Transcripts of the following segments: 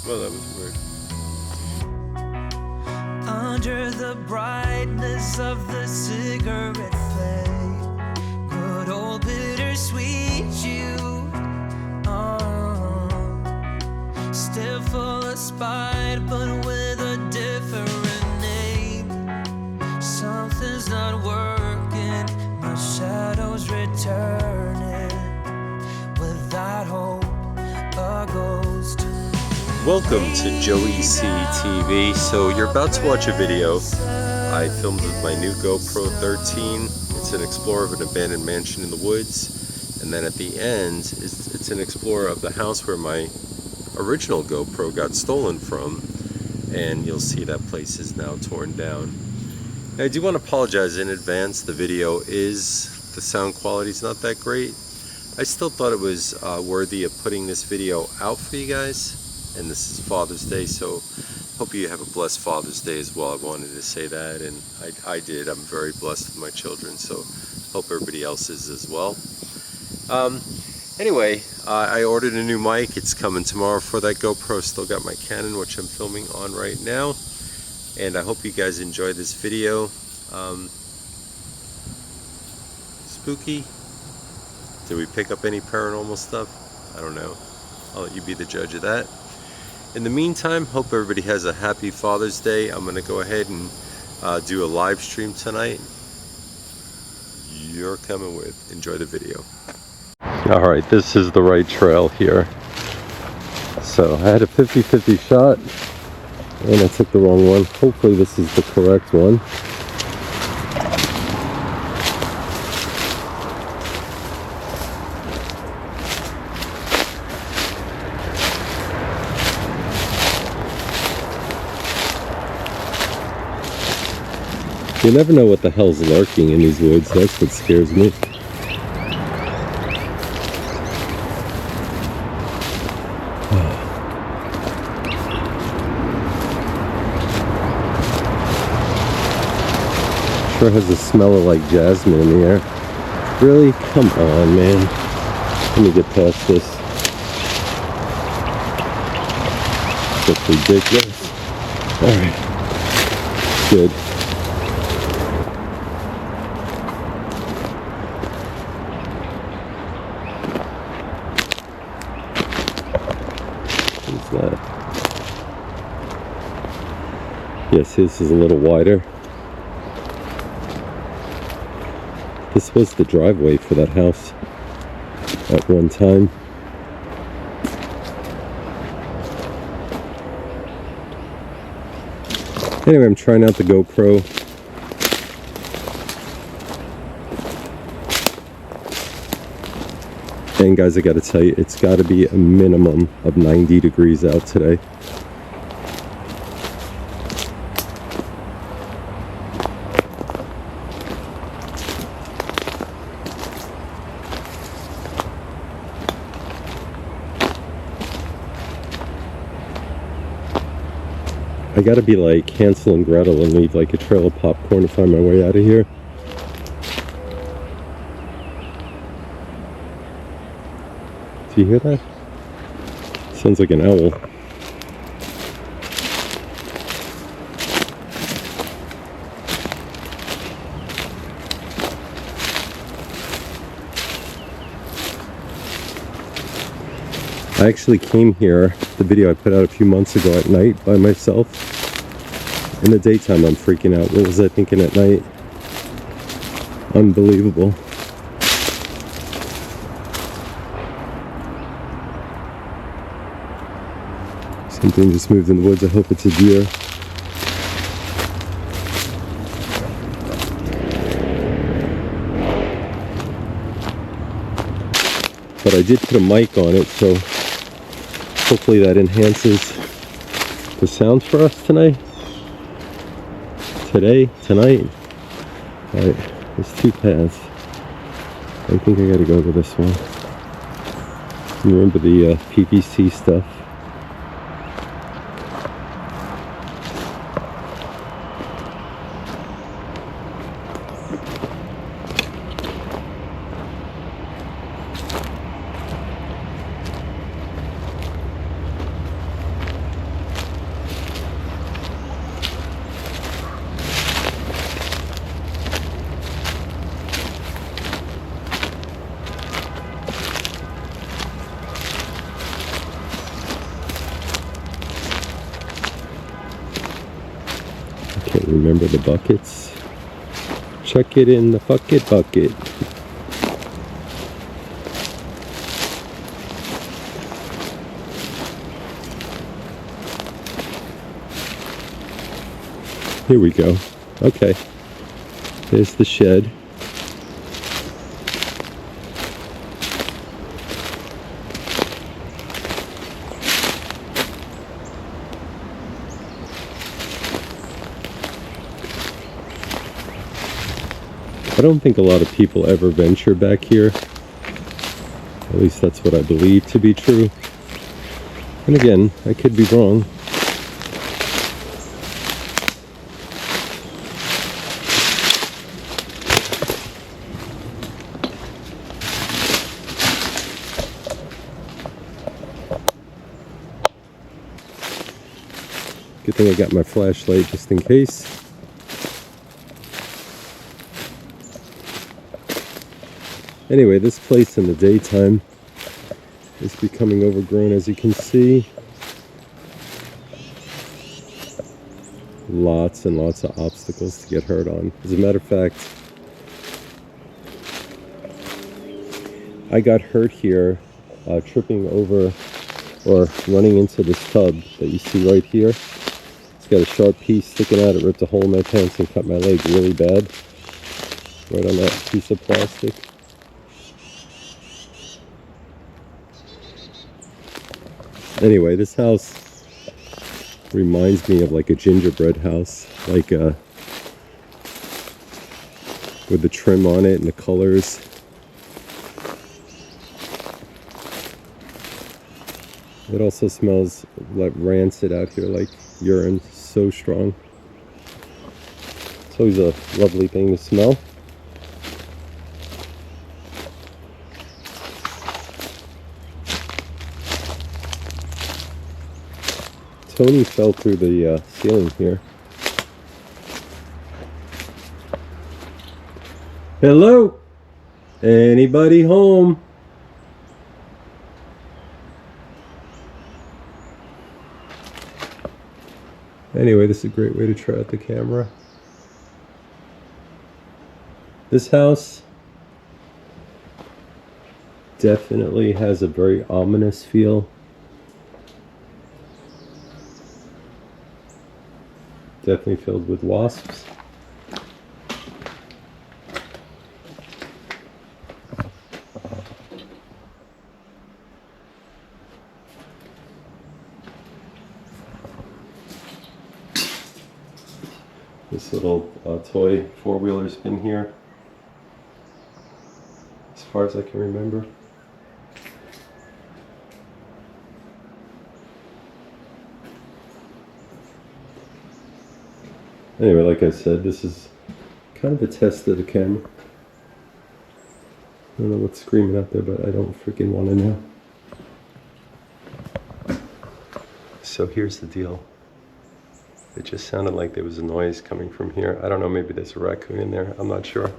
Well, that was weird. Under the brightness of the cigarette flame, good old bittersweet you, still full of spite, but with a different name. Something's not working, my shadow's returning, without hope, a ghost. Welcome to JoeyCTV. So you're about to watch a video I filmed with my new GoPro 13. It's an explorer of an abandoned mansion in the woods, and then at the end it's an explorer of the house where my original GoPro got stolen from, and you'll see that place is now torn down. Now, I do want to apologize in advance. The sound quality is not that great. I still thought it was worthy of putting this video out for you guys. And this is Father's Day, so hope you have a blessed Father's Day as well. I wanted to say that, and I did. I'm very blessed with my children, so hope everybody else is as well. Anyway, I ordered a new mic. It's coming tomorrow for that GoPro. Still got my Canon, which I'm filming on right now, and I hope you guys enjoy this video. Spooky? Did we pick up any paranormal stuff? I don't know. I'll let you be the judge of that. In the meantime, hope everybody has a happy Father's Day. I'm going to go ahead and do a live stream tonight. You're coming with. Enjoy the video. Alright, this is the right trail here. So I had a 50-50 shot and I took the wrong one. Hopefully this is the correct one. You never know what the hell's lurking in these woods. That's what scares me. Sure has a smell of like jasmine in the air. Really? Come on, man. Let me get past this. That's ridiculous. Alright. Good. That. Yes, this is a little wider. This was the driveway for that house at one time. Anyway, I'm trying out the GoPro. And guys, I gotta tell you, it's gotta be a minimum of 90 degrees out today. I gotta be like Hansel and Gretel and leave like a trail of popcorn to find my way out of here. Do you hear that? Sounds like an owl. I actually came here, the video I put out a few months ago, at night by myself. In the daytime I'm freaking out. What was I thinking at night? Unbelievable. Something just moved in the woods. I hope it's a deer. But I did put a mic on it, so hopefully that enhances the sound for us tonight. Tonight. Alright, there's two paths. I think I gotta go to this one. Remember the PVC stuff. Remember the buckets? Chuck it in the bucket bucket. Here we go. Okay. There's the shed. I don't think a lot of people ever venture back here. At least that's what I believe to be true. And again, I could be wrong. Good thing I got my flashlight just in case. Anyway, this place in the daytime is becoming overgrown, as you can see. Lots and lots of obstacles to get hurt on. As a matter of fact, I got hurt here tripping over or running into this tub that you see right here. It's got a sharp piece sticking out. It ripped a hole in my pants and cut my leg really bad. Right on that piece of plastic. Anyway, this house reminds me of like a gingerbread house, like with the trim on it and the colors. It also smells like rancid out here, like urine, so strong. It's always a lovely thing to smell. Tony fell through the ceiling here. Hello? Anybody home? Anyway, this is a great way to try out the camera. This house definitely has a very ominous feel. Definitely filled with wasps. This little toy four-wheeler's been here as far as I can remember. Anyway, like I said, this is kind of a test of the camera. I don't know what's screaming out there, but I don't freaking want to know. So here's the deal. It just sounded like there was a noise coming from here. I don't know, maybe there's a raccoon in there. I'm not sure.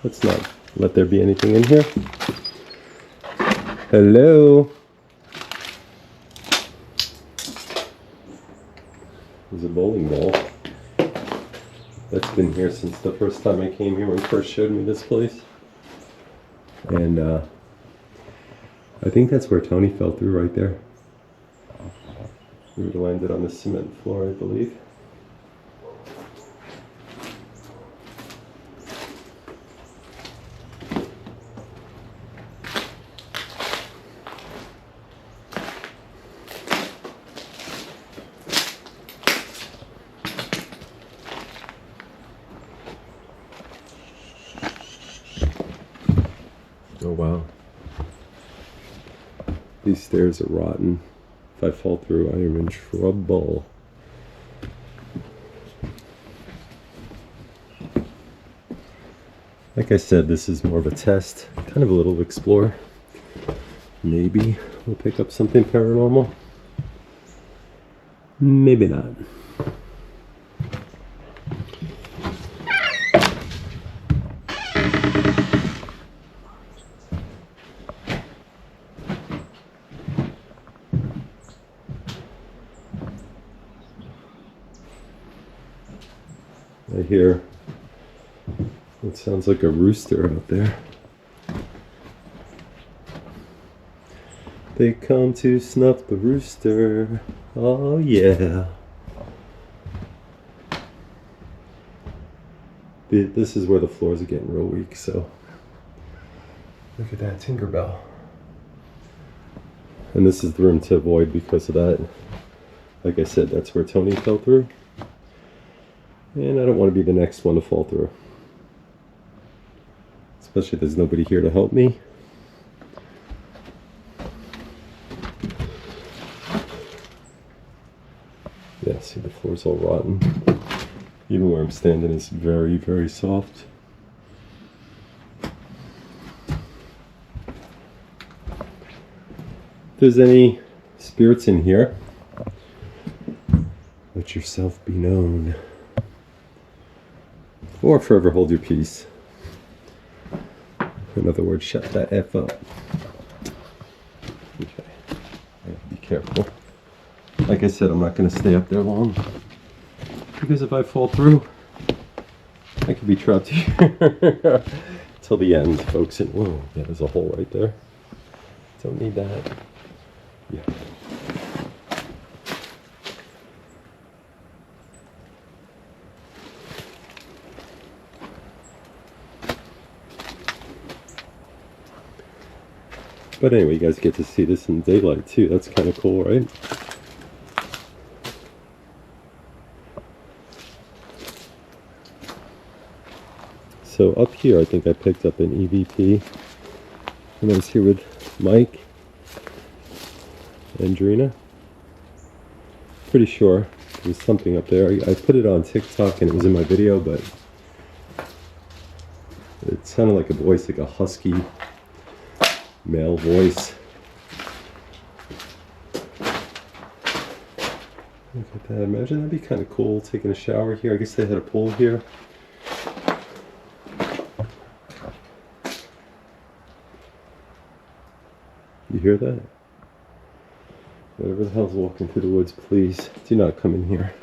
Let's not let there be anything in here. Hello? There's a bowling ball. That's been here since the first time I came here when first showed me this place. And I think that's where Tony fell through, right there. We would have landed on the cement floor, I believe. Oh wow. These stairs are rotten. If I fall through, I am in trouble. Like I said, this is more of a test, kind of a little explore. Maybe we'll pick up something paranormal. Maybe not. I hear it sounds like a rooster out there. They come to snuff the rooster. Oh yeah. This is where the floors are getting real weak, so look at that Tinkerbell. And this is the room to avoid because of that. Like I said, that's where Tony fell through. And I don't want to be the next one to fall through. Especially if there's nobody here to help me. Yeah, see, the floor's all rotten. Even where I'm standing is very, very soft. If there's any spirits in here, let yourself be known. Or forever hold your peace. In other words, shut that F up. Okay. Be careful. Like I said, I'm not going to stay up there long. Because if I fall through, I could be trapped here till the end, folks. And whoa, yeah, there's a hole right there. Don't need that. Yeah. But anyway, you guys get to see this in daylight too. That's kind of cool, right? So up here, I think I picked up an EVP. And I was here with Mike and Drina. Pretty sure there's something up there. I put it on TikTok and it was in my video, but it sounded like a voice, like a husky male voice. Look at that. Imagine that'd be kind of cool, taking a shower here. I guess they had a pool here. You hear that? Whatever the hell's walking through the woods, please do not come in here.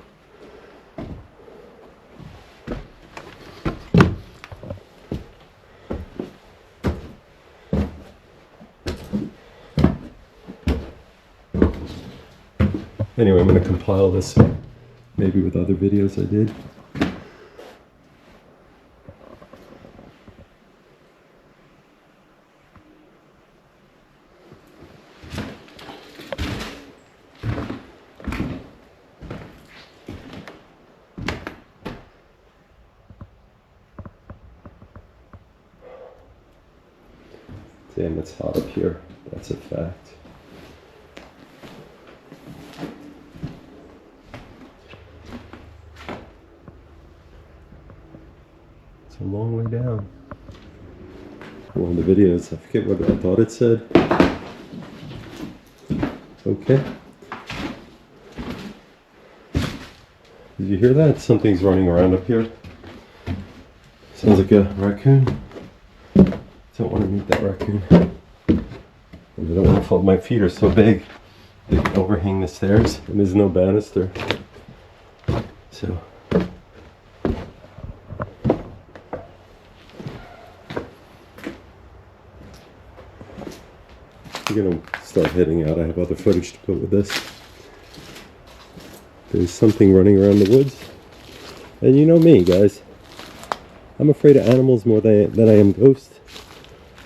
Anyway, I'm going to compile this maybe with other videos I did. Damn, it's hot up here. That's a fact. It's a long way down. One of the videos, I forget what I thought it said. Okay. Did you hear that? Something's running around up here. Sounds like a raccoon. Don't want to meet that raccoon. And I don't want to fall. My feet are so big they overhang the stairs, and there's no banister. So we're gonna start heading out. I have other footage to put with this. There's something running around the woods, and you know me, guys. I'm afraid of animals more than I am ghosts.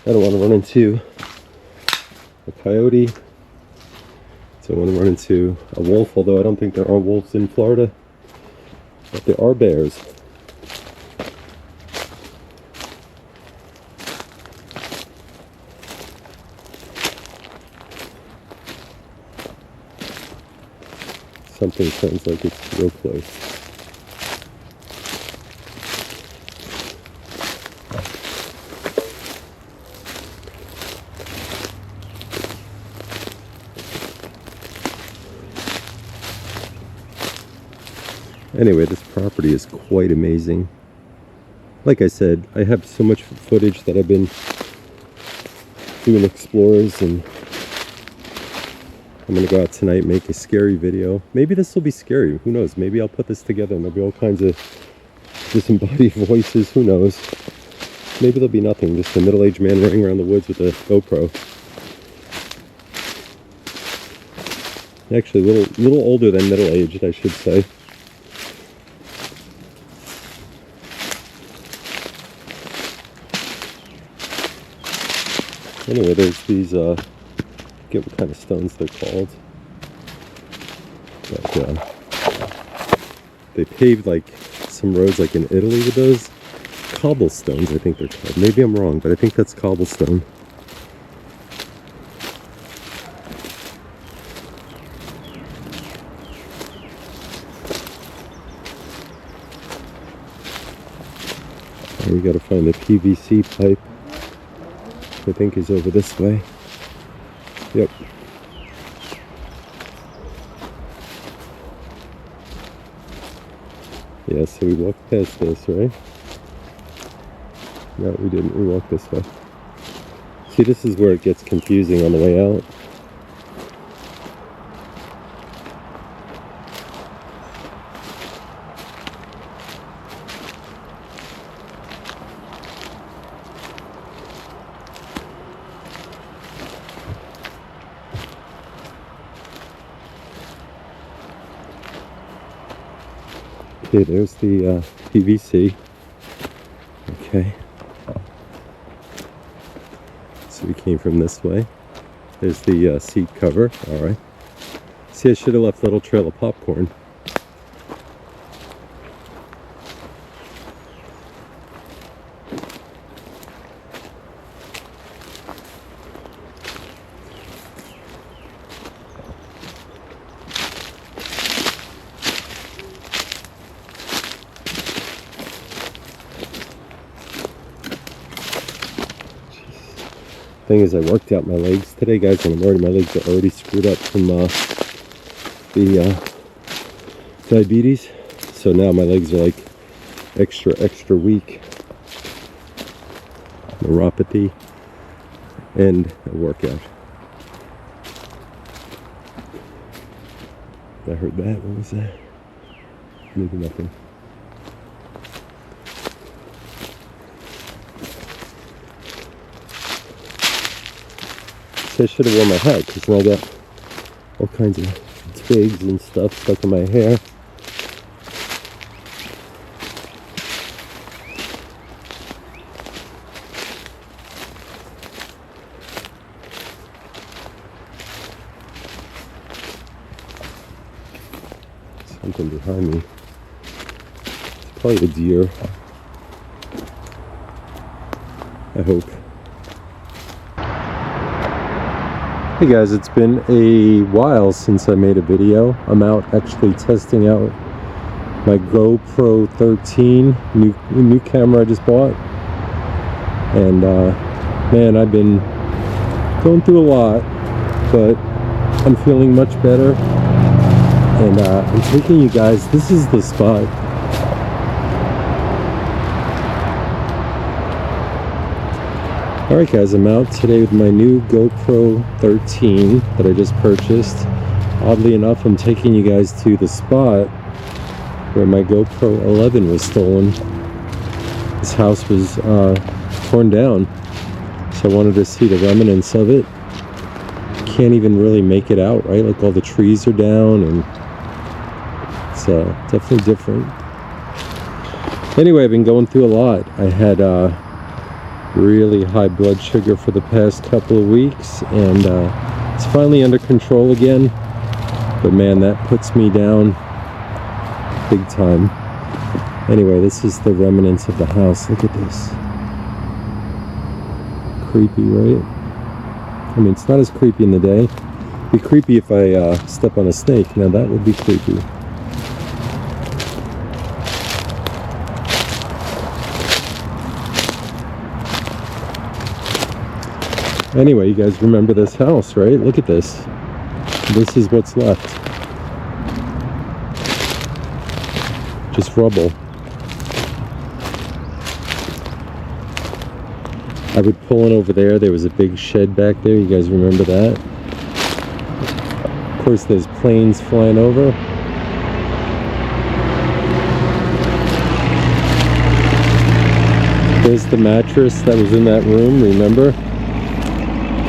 I don't want to run into a coyote. Don't want to run into a wolf, although I don't think there are wolves in Florida. But there are bears. Something sounds like it's real close. Anyway, this property is quite amazing. Like I said, I have so much footage that I've been doing explorers, and I'm gonna go out tonight, make a scary video. Maybe this will be scary, who knows? Maybe I'll put this together and there'll be all kinds of disembodied voices, who knows. Maybe there'll be nothing, just a middle-aged man running around the woods with a GoPro. Actually, a little older than middle-aged, I should say. Anyway, there's these, I forget what kind of stones they're called. But, they paved like some roads like in Italy with those. Cobblestones, I think they're called. Maybe I'm wrong, but I think that's cobblestone. Now we gotta find the PVC pipe. I think is over this way. Yep. Yeah, so we walked past this, right? No, we didn't. We walked this way. See, this is where it gets confusing on the way out. Okay, there's the PVC. Okay. So we came from this way. There's the seat cover. Alright. See, I should have left a little trail of popcorn. Thing is, I worked out my legs today, guys, and my legs are already screwed up from the diabetes. So now my legs are like extra weak. Neuropathy and a workout. I heard that. What was that? Maybe nothing. I should have worn my hat because now I got all kinds of twigs and stuff stuck in my hair. Something behind me. It's probably a deer. I hope. Hey guys, it's been a while since I made a video. I'm out actually testing out my GoPro 13, new camera I just bought. And man, I've been going through a lot, but I'm feeling much better. And I'm taking you guys, this is the spot. Alright guys, I'm out today with my new GoPro 13 that I just purchased. Oddly enough, I'm taking you guys to the spot where my GoPro 11 was stolen. This house was torn down, so I wanted to see the remnants of it. Can't even really make it out, right? Like all the trees are down and it's definitely different. Anyway, I've been going through a lot. I had really high blood sugar for the past couple of weeks, and it's finally under control again, but man, that puts me down big time. Anyway, this is the remnants of the house. Look at this. Creepy, right? I mean, it's not as creepy in the day. It'd be creepy if I step on a snake. Now that would be creepy. Anyway, you guys remember this house, right? Look at this. This is what's left. Just rubble. I would pull in over there. There was a big shed back there. You guys remember that? Of course, there's planes flying over. There's the mattress that was in that room, remember?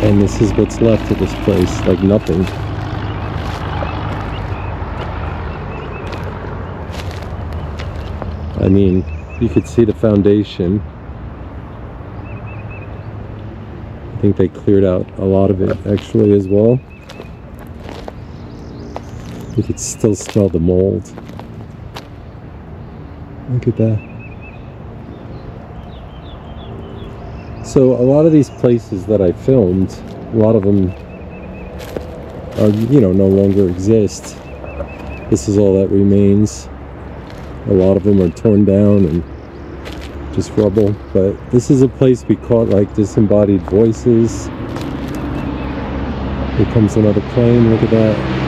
And this is what's left of this place, like nothing. I mean, you could see the foundation. I think they cleared out a lot of it actually as well. You could still smell the mold. Look at that. So a lot of these places that I filmed, a lot of them are, you know, no longer exist. This is all that remains. A lot of them are torn down and just rubble, but this is a place we caught like disembodied voices. Here comes another plane, look at that.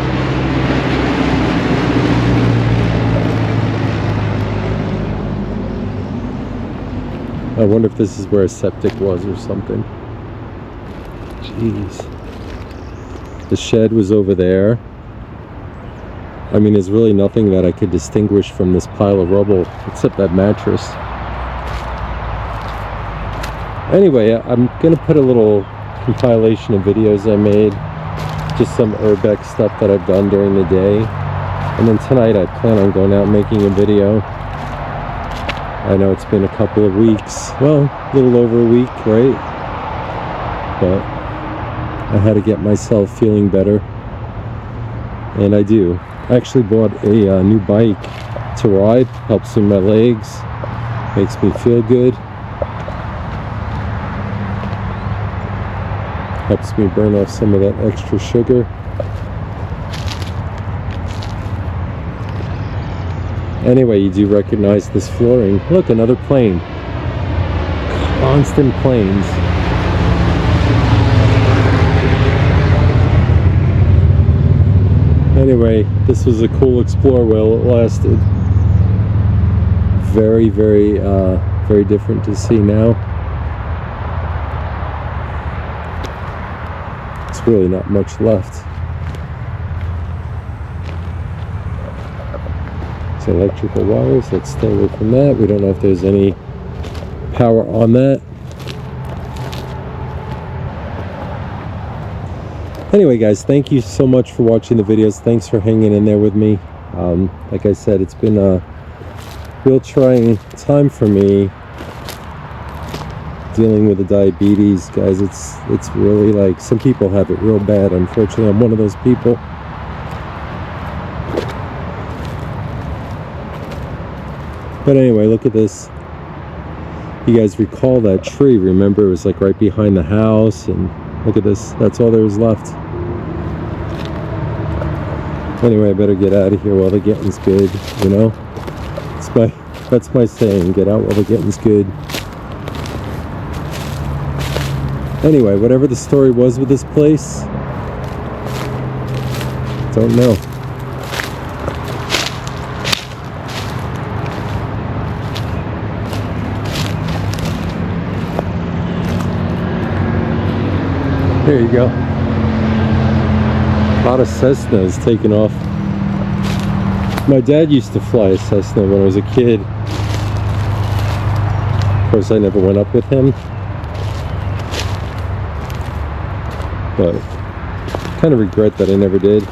I wonder if this is where a septic was or something. Jeez. The shed was over there. I mean, there's really nothing that I could distinguish from this pile of rubble except that mattress. Anyway, I'm gonna put a little compilation of videos I made, just some urbex stuff that I've done during the day, and then tonight I plan on going out and making a video. I know it's been a couple of weeks, well, a little over a week, right? But I had to get myself feeling better, and I do. I actually bought a new bike to ride, helps in my legs, makes me feel good, helps me burn off some of that extra sugar. Anyway, you do recognize this flooring. Look, another plane. Constant planes. Anyway, this was a cool explore while it lasted. Very, very, very different to see now. It's really not much left. It's electrical wires. Let's stay away from that. We don't know if there's any power on that. Anyway, guys, thank you so much for watching the videos. Thanks for hanging in there with me. Like I said, it's been a real trying time for me dealing with the diabetes, guys. It's really like, some people have it real bad. Unfortunately, I'm one of those people. But anyway, look at this. You guys recall that tree? Remember, it was like right behind the house, and look at this. That's all there was left. Anyway, I better get out of here while the getting's good, you know? That's my saying, get out while the getting's good. Anyway, whatever the story was with this place, don't know. There you go. A lot of Cessnas taking off. My dad used to fly a Cessna when I was a kid. Of course, I never went up with him. But kind of regret that I never did.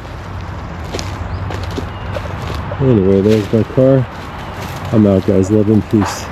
Anyway, there's my car. I'm out, guys. Love and peace.